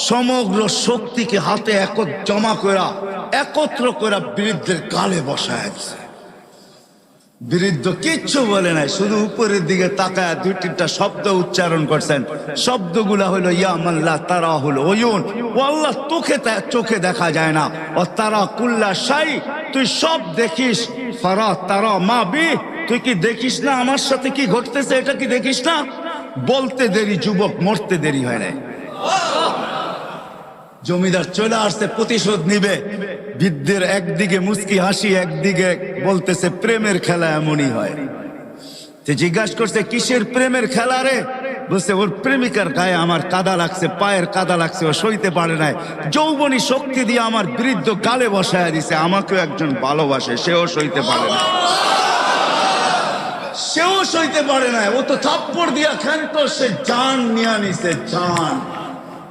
সমগ্র শক্তিকে হাতে একত্র করে বৃদ্ধের গালে বসায় দিছে। বৃদ্ধ কিচ্ছু বলে নাই, শুধু উপরের দিকে তাকায় দুই তিনটা শব্দ উচ্চারণ করছেন। শব্দগুলা হলো ইয়া মান লা তারাহুল উয়ুন, ও আল্লাহ চোখে দেখা যায় না, ও তারা কুল্লা শাই, তুই সব দেখিস, ফারা তারা মা বি, তুই কি দেখিস না আমার সাথে কি ঘটতেছে, এটা কি দেখিস না? বলতে দেরি যুবক, মরতে দেরি হয় নাই। জমিদার চলে আসছে, প্রতিশোধ নিবে। বৃদ্ধের একদিকে মুস্কি হাসি, একদিকে বলতেছে প্রেমের খেলা এমনই হয়। জিজ্ঞাসা করছে কিসের প্রেমের খেলা রে? বলছে ওর প্রেমিকার গায়ে আমার কাদা লাগছে, পায়ের কাদা লাগছে, ও সইতে পারে নাই, যৌবনী শক্তি দিয়ে আমার বৃদ্ধ গালে বসায় দিছে। আমাকেও একজন ভালোবাসে, সেও সইতে পারে না, ও তো থাপ্পড় দিয়া ক্ষান্ত, সে জান নিয়ে নিছে, জান।